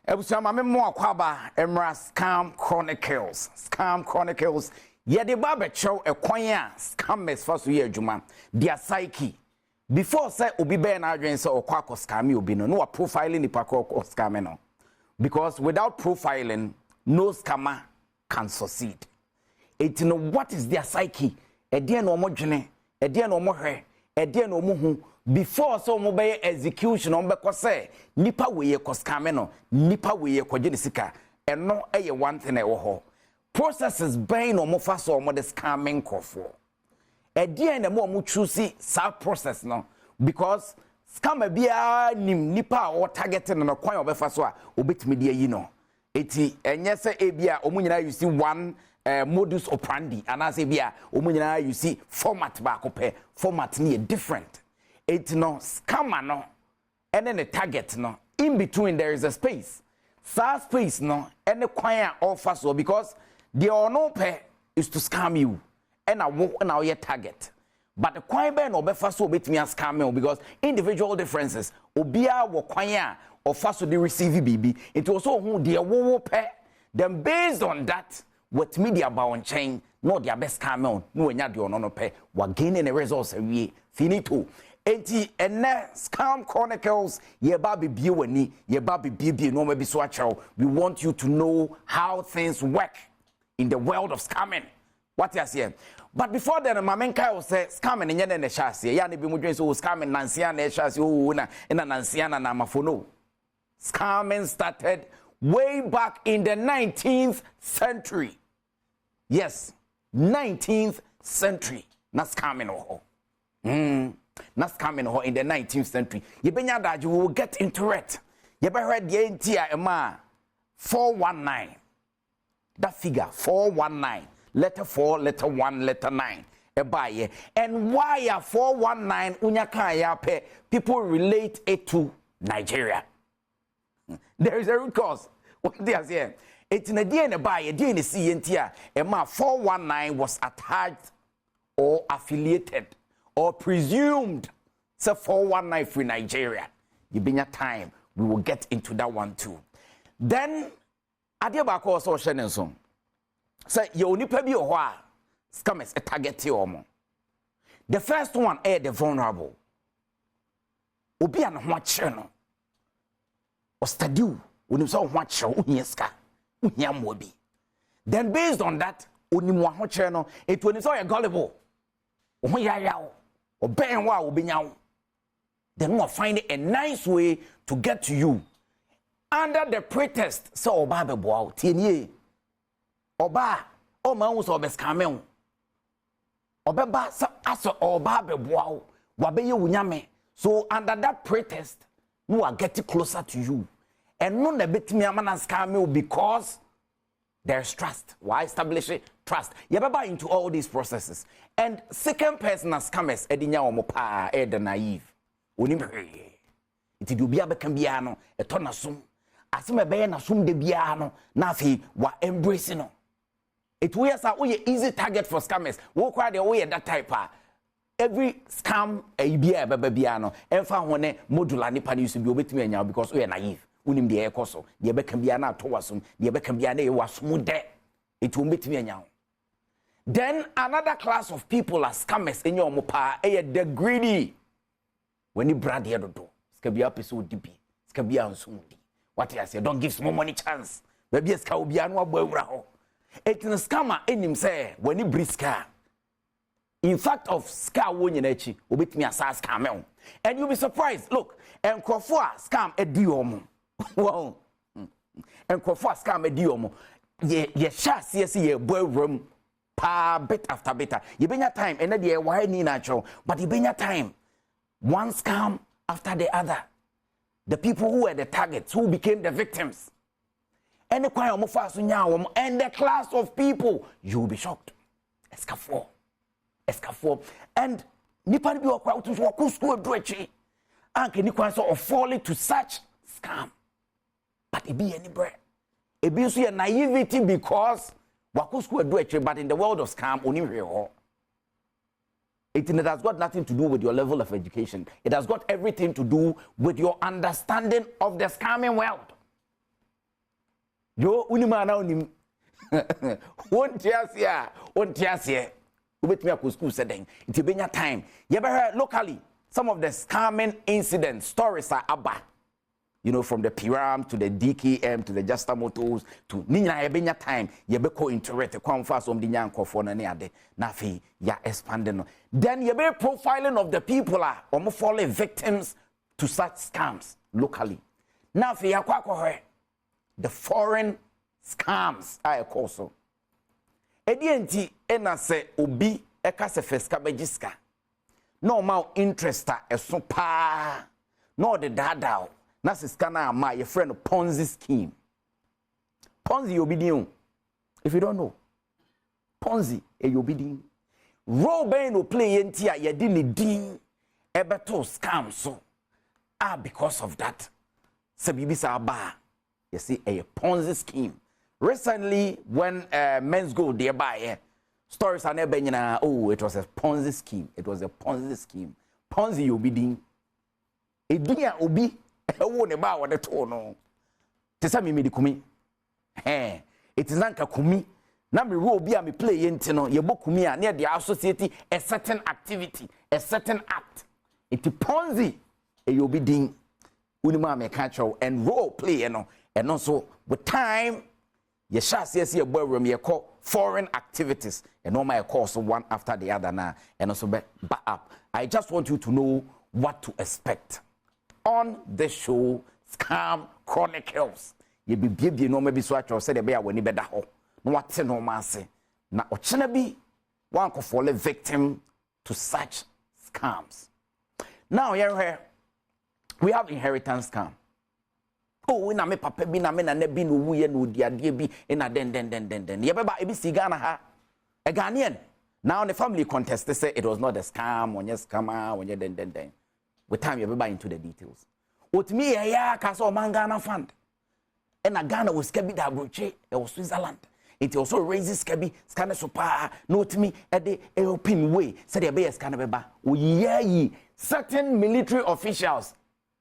Ebusama me mo akwaba emra Scam Chronicles. Scam Chronicles. Ye de ba be chew ekwan a scammers fa so ye adwuma. Their psyche. Before say obi be na adwen say okwa akọ scam obi no wa profiling ni pakọ scam no. Because without profiling, no scammer can succeed. It know what is their psyche. E de no mo dwene, e de no mo hwe, e de no mo hu. Before so mo be execution on be ko say nipa we ye ko scam no, nipa we ye ko sika. Eno eye one thing e wo ho. Processes ben no mo fa so mo the scamming kofo. E de na mo choose sa process no because scammer bia nim nipa o targeting no kwan obefa so a obetimi de yi no. Eti enye se e bia omunyina you see one modus operandi and as e bia omunyina you see format ba ko pe format ni different. It no scammer no and then the target no in between there is a space. Sa space no and the kwan offer so because the no pay is to scam you and now your target. But the kwan be no be so betimi scam you because individual differences obia wo kwan offer so the receive BB it also who the wo pay then based on that what media ba on chain no their best scam on no nya de no pay wa gaining the results we finito. Enti ene Scam Chronicles ye ba bibie wani ye ba bibie no ma bi so akyerɛw. We want you to know how things work in the world of scamming. What you say? But before then my main guy will say scamming nye ne hyase ya ne bi mu dwen so scamming nansia na hyase o na nansia na mafono. Scamming started way back in the 19th century. Yes, 19th century. Na scamming ho. Not coming in the 19th century. You benya that you will get into it. You better read the entire 419. That figure 419. Letter 4, letter 1, letter 9. And why are 419 unyakaya pe people relate it to Nigeria? There is a root cause. What they are saying. It's in a DNA by a DNA CNTR. 419 was attached or affiliated or presumed say 419 for Nigeria. You been your time. We will get into that one too. Then Adiabako also sharing some. Say you only pay your wa scammers a target you. The first one is the vulnerable. Obi an watch no. Or study when you saw watch unyeska. Unyamwobi. Then based on that, unimwa watch no, it when you saw a gullible. Or ben wa will be now. Then we'll find a nice way to get to you. Under the pretext, so Oba be bow, tienye. Oba, o man was obe scamel. Obeba sa aso Oba be bow, wabe ye unyame. So under that pretext, we are getting closer to you. And none the bit me a man scamel because there's trust. Why establish it? Trust. You ever buy into all these processes. And second person as scammers, edinya omo pa, the naive. Unimre. It do be a becambiano, a tonasum. As me be na sum de biano, nafi wa embracing. It was a easy target for scammers. Walk right away at that type. Every scam a bia babiano. And found one modular nipa used to be with me now because we are naive. Unim the air coso, the becambiana toasum, the becambiana was smooth. It will meet me now. Then another class of people are scammers in your mopa, the greedy. When you brand here to do, scabby episode DP, scabby and sumudi. What I say, don't give small money chance. Maybe a scabiano bow. It's a scammer in him say, when you briska. In fact, of scar winning echi, will beat me as a scammer. And you'll be surprised. Look, and Crawford scam a diomo. Wow. And Crawford scam a diomo. Ye shall see ye boy room. Pa bit after bit. You been your time, and then you why need natural, but you been your time. One scam after the other. The people who were the targets, who became the victims. And the choir and the class of people, you'll be shocked. Escafo. And Nipan be a crowd to walk school dredge. And can you fall to such scam? But it be any bread. It be a naivety because but in the world of scam, it has got nothing to do with your level of education. It has got everything to do with your understanding of the scamming world. yo unima na unim won tiasia ubetumi akọ school seden it benya time you better locally some of the scamming incidents stories are aba, you know, from the Piram to the DKM to the Justa Motors to Nina Ebenya time, you be co interest come fast on the Yanko for any other. Nafi, ya expanding. Then you be profiling of the people are almost falling victims to such scams locally. Nafi, ya kwa the foreign scams I call so. Edienti ena se obi eka se feska bejiska. No more interest so pa. No the dada. Na siskana ama your friend Ponzi scheme. Ponzi obidin. If you don't know, Ponzi e obidin. Robin no play entia ye di ni din ebeto scam so. Because of that. Sabibisa ba. You see a Ponzi scheme. Recently when men's go thereby stories are never it was a Ponzi scheme. It was a Ponzi scheme. Ponzi obidin. Ediya obi ewo ne ba wode to no tesa me medikumi it is anka kumi na me ro obi a me play yenti no ye bokumi a na de associate a certain activity, a certain act. It Ponzi e obi din unima me catch and role play no and also with time ye sha se ye borum ye call foreign activities and all my course one after the other now and also back up. I just want you to know what to expect on the show Scam Chronicles. Ye be no maybe so at said be a when beda ho. No what no man say. Na ochena bi one could fall a victim to such scams. Now here we have inheritance scam. Oh, na me papa bi na me na bi no wu ye no dia bi na den. Ye beba e bi sigana ha. A Ghanaian. Now the family contest they say it was not a scam, when you scammer, when you den. With time, you be into the details. With me, Castle Mangana fund. And a Ghana was Scabi da Bruche, it was Switzerland. It also raises Scabi, scanner super, note me at the European way, said a bear scanner. Ye, certain military officials,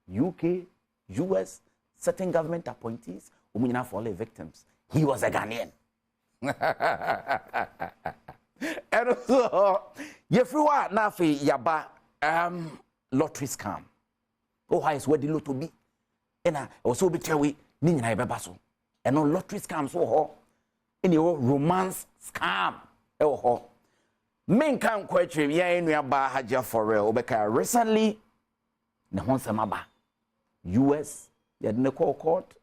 UK, US, certain government appointees, who now fall victims. He was a Ghanaian. And so, Yefua Nafi Yaba, lottery scam. Oh, how is where the lotto be? And I also be tell we Nina Babaso. And no lottery scam so ho. And your romance scam. Oh ho. Men can't question ya in your bar haja for real. Because recently, the Honsamaba, US, you had no court,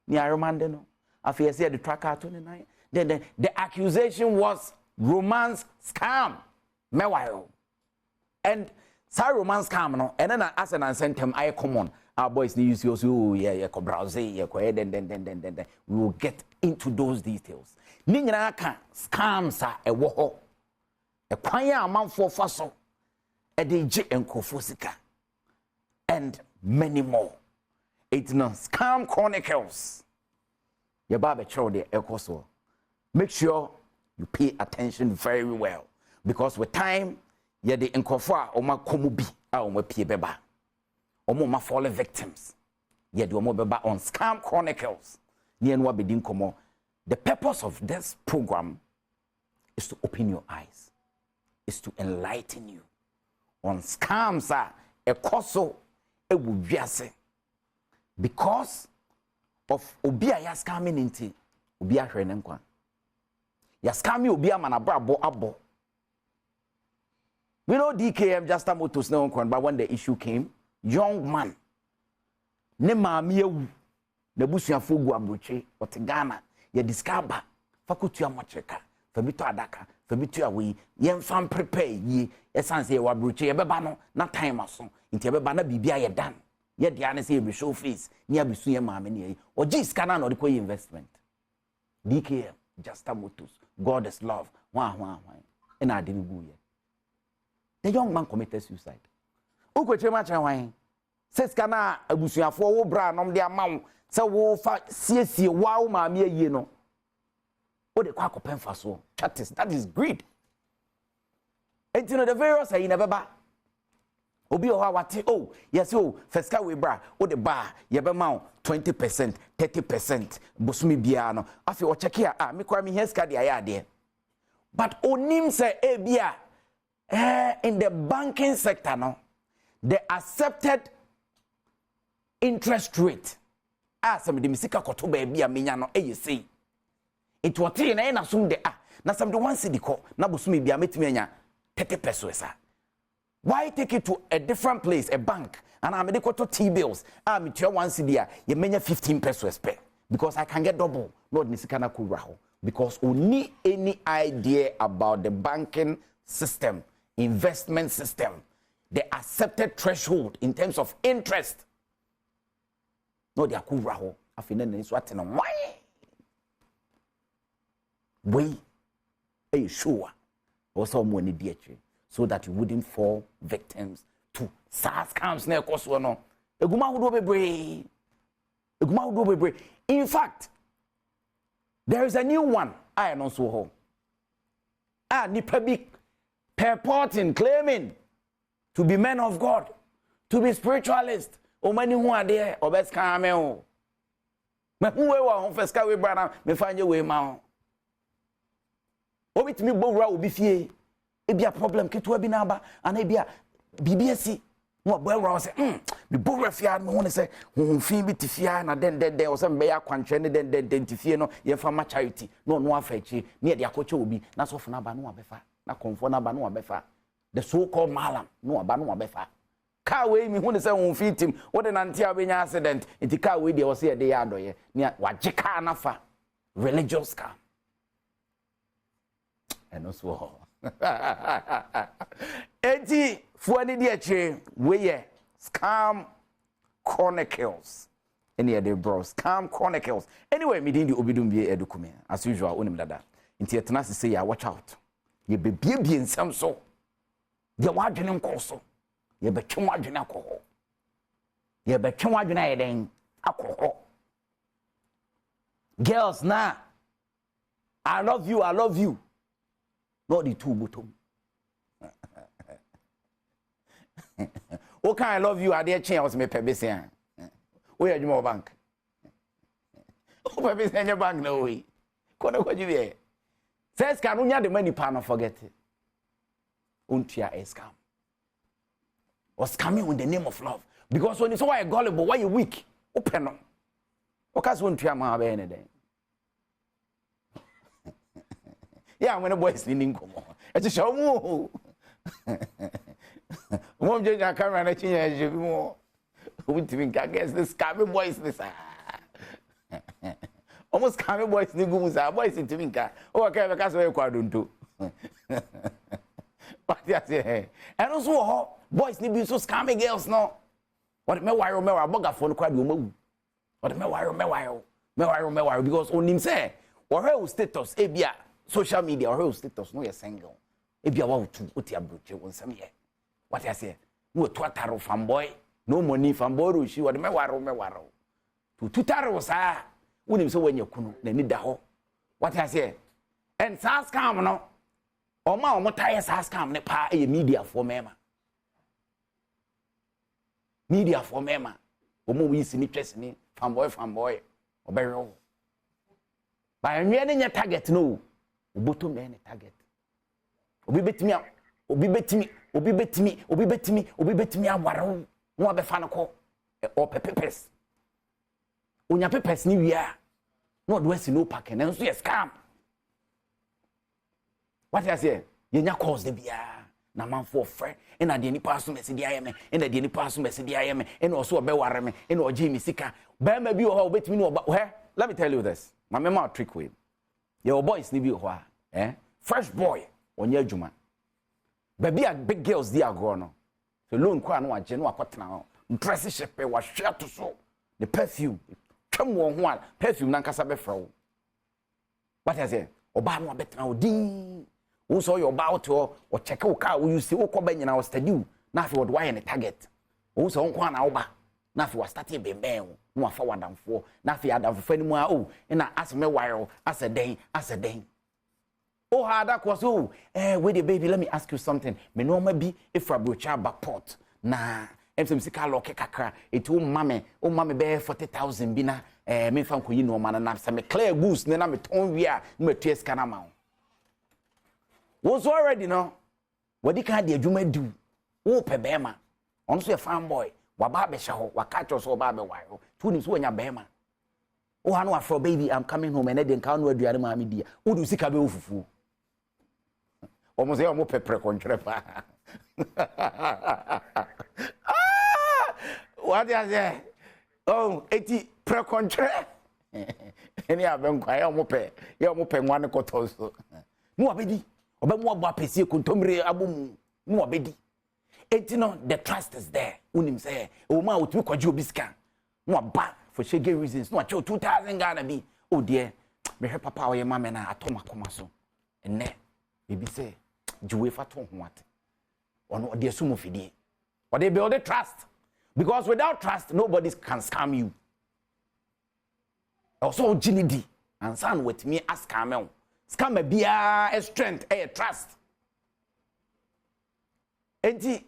near Romandeno. I fear the tracker 29. Then the accusation was romance scam. Meanwhile. And sa romance scam no and then as an sent him I come on our boys need use you yeah ko browse yeah ko then we will get into those details ni nyina ka scams a ewo ho e kwan ya amanfo fa so e de je enkofo sika and many more. It's no Scam Chronicles. Your baba show the ekoso. Make sure you pay attention very well because with time ye de nkofo a oma komu bi a oma pie beba oma fall victims ye de oma beba on Scam Chronicles ni enwa bedin komo. The purpose of this program is to open your eyes, is to enlighten you on scams a ekoso ewuwiase because of obi a ya scamming nti obi ahwe ne nkwa ya scamming obi amanabra abo. We know DKM just a motors no one, but when the issue came, young man, ne maami ewu, ne busuafo gu abroche, ote Ghana, ye discover, fakutu ya macheka, fabito adaka, fabito ya we, yen fan prepare ye, esanse ye wabroche, ye beba no, na time aso, inti ye beba na bibia ye dan, ye diane se ye show face, ni ya bisu ye maami ni ye, oji skana no diko ye investment. DKM, just a motors, God is love, wah, and I didn't go ye. The young man committed suicide. Ukweche macha wan. Says kana abusuafo wo bra nom de amawo se wo fa siesie wa ma me aye no. O de kwa kopen fa so. That is greed. And you know the various are in beba. Obi o ha wate oh yes oh feska we bra o de ba ye be ma 20% 30% bosumi bia no afi o check here me kwa me heska de ayade but onim say e bia in the banking sector no the accepted interest rate some de misika koto ba bia menya no e sei it wote na sum de na some de one cedi ko na bosumi bia metimi anya 30 pesos Why take it to a different place, a bank, and I'm going to T-bills? I'm at 1 cedi, you may 15 pesos pay because I can get double. Lord Nisikana Kuraho. Because we need any idea about the banking system, investment system, the accepted threshold in terms of interest. No, they are Kuraho. I feel it's what in a why. We are sure. Also, money dear. So that you wouldn't fall victims to scams na ekoso no eguma wodo bebre in fact there is a new one I know so ho nipa bi purporting claiming to be men of God, to be spiritualist o mani hu ade o be scam o me hu we wa ho feska we bra na me fanye we ma o bitimi gbowura obi fie ebia problem keto abi na aba ana ebia BBSC no boy say me boy fia me won say ho fin bi tifia na den o say me ya kwantwe ne den tifie no ye fa ma charity no afa echi ne ye de akoche obi na so funa aba no abefa na konfo na aba no abefa the so called malam no aba no abefa car we me won say ho fin tim wo de nante abenya accident iti car we de wo say de ya adoye ne waje car na fa religious car and also Eti fuani di eche weye Scam Chronicles. Any other bro Scam Chronicles. Anyway, me din di obidum bie edukume as usual onim dada. Nti etena se ya watch out. Ye be bie nsam so. Ye wadwene nkoso. Ye be twe wadwene akoho. Ye be twe wadwene ayeden akoho. Girls na I love you. Not the two bottom. Okay, I love you. Are there chance me pebisian? Where are you more bank? Oh, pebisian your bank no way. What you be? Says can unya the money pan forget it. Untia a scam. Or scamming in the name of love. Because when you so why gullible, why you weak? Open up. Because untia ma be anything. Yeah, when a boy is leaning come on. It's a show more. Mom just a camera and change more. Who think I guess this scammy boys this almost scammy boys nigusa boys in Timinka. Oh, okay, because we quadrun too. But yes, and also boys need be so scammy girls no. What me wire bugger for the crowd you move. What me wire because on him say or her status ebia social media or her status no you single. If you want to put your brooch on some year. What I say? No twataro fanboy, no money fanboy, she would me waro. To tutaro sa, unim so when you kunu, ne need ho. What I say? And sas come no. O ma o motaya sas come ne pa e media for mema. Media for mema. O mo wi sini twese ni fanboy, obero. Ba enwe ne nya target no. Obotom ne target. Obi betimi awaro no abefa no ko o pepepes onya pepes ni wia no do asi no pack na nso ye scam what I say ye nya calls de bia na manfo frɛ ena de nipa so mesi de ayeme ena de nipa so mesi de ayeme ena oso obeware me ena oji mi sika ba ma bi o ha obetimi no oba let me tell you this my mama trick way your boys ni bi o ha fresh boy onye adwuma baby a big girls dey agro no so loan kwa no agye no akotena ho dress ship wa hwe to so the perfume twam wo ho a perfume na nkasa be fra wo what I say oba no abetena odin wo so your oba to o check wo car wo use wo ko ba nyina wo study na afi wo do why target wo so nko na wo ba na afi wa start bemben wo no afa wadamfo na afi adamfo ni mu a o na aseme wire as a den oh, hada kwaso. Wait, baby, let me ask you something. Me no ma bi if abrocha back port. na emsem sika loke kakra etu o mame be 40,000 bi na me fa nkoyi no ma na se me clear goose na me ton wi a me tu sika na ma was already no wadi ka de adwuma du wo pe be ma on so ye fan boy wa ba be hye ho wa ka cho so ba be wa ho tu ni so nya be ma o ha no afro baby I'm coming home and then ka no aduare ma me dia wo du sika be ofufu omo se omo pepre kontre pa what is it? Oh, 80 pre-contre. Any abenkwa ya omo pe nwane kotoso. Mu abedi. Oba mu abo apesi kontomre abom. Mu abedi. Enti no the trust is there. Unim say o ma otumi kwaje obiska. Mu aba for shege reasons. No acho 2000 Ghana bi. Oh dear. Me he papa o ye ma me na atoma koma so. Enne bibi say juwe fa to ho ate. Ono de sumo fidie. Or they build a trust. Because without trust, nobody can scam you. Also, Ginny and son with me as scam. Scam a strength, a trust. Enti,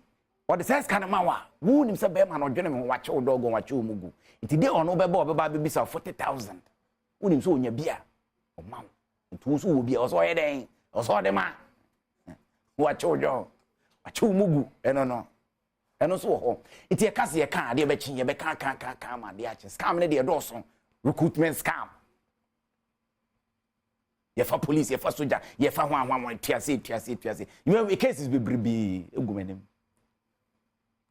what the says kind of mawa, who himself beman or gentleman watch your dog or watch your mugu. It is on over baby 40,000. Who him so in your beer or mount. It will be also a day, or so the man. Watch your dog, watch your mugu, and no. And also, it's a case you can't, dear Betchin, you can't, my dear, scam, dear Dawson, recruitment scam. You're for police, you're for soldier, you're for one, TSC. You have cases with Bribi,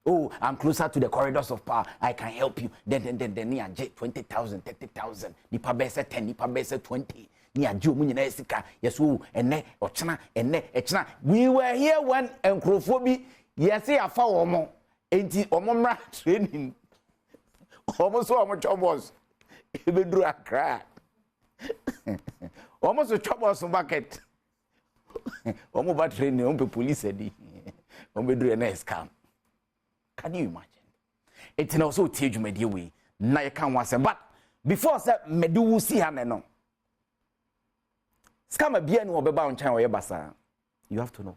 oh, I'm closer to the corridors of power, I can help you. Then, near 20,000, 30,000, Nipa Bessa 10, Nipa Bessa 20. Near Jew Munisika, yes, and ne, or China, and ne, China. We were here when Encrophobia. Yes, I found more. Enti omomra training. Almost so much almost. Even drew a crack. Almost a chop on some bucket. Almost training on the police said. On drew a nice scam. Can you imagine? It's also teach me the way. Now you can't want but before that, me do see her no. Scam a bien or beba on China or basa. You have to know.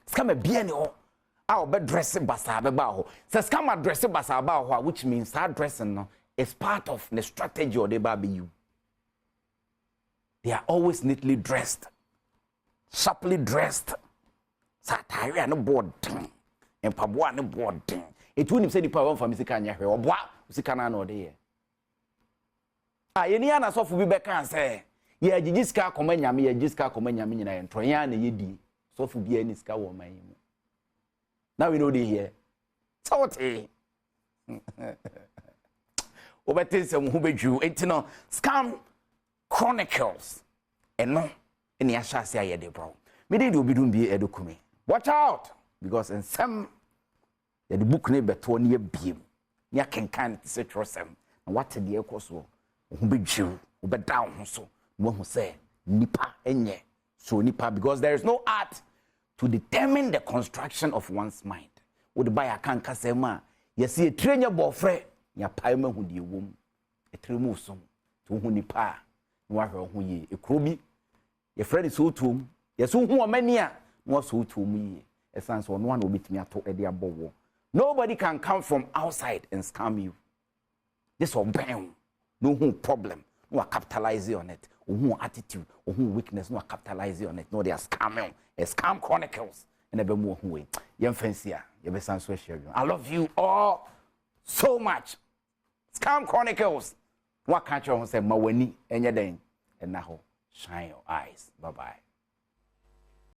Scam a bien or our bed dressing basa beba. So scam a dressing basa about which means that dressing no is part of the strategy or the baby you. They are always neatly dressed, sharply dressed. Satire no board and pabwa no board. It wouldn't say the power from Misicania or bois, Sicana no day. Any other soft will be back and say, yeah, you just can't come in yammy, you just can't come in yammy and Troyan yedi. So for be any scow my. Now we know they here. Salty. Over this who be Jew, it's no Scam Chronicles. And no, any Ashasia yet, bro. Me did be doing be edukumi. Watch out! Because in some the book neighbor 20 year beam. Nya can say trust them. And what the echoes who be Jew, who be down so. One who say nipa enye. So nipa because there is no art to determine the construction of one's mind. Would buy a can kasema. You see a train your boyfriend, your payment who the womb, a tremusum, to who nipa, no who ye, a crummy. Your friend is so to yes, who are many was so to me. A sense on one will beat me at a dear bow. Nobody can come from outside and scam you. This will bam. No problem. No capitalize on it. Who attitude, or who weakness, no capitalize on it. No, they are scamming. A Scam Chronicles. And a bit more way. Young fancy, you be sans share. I love you all so much. Scam Chronicles. What can't you say, Maweni, and your day? And now, shine your eyes. Bye bye.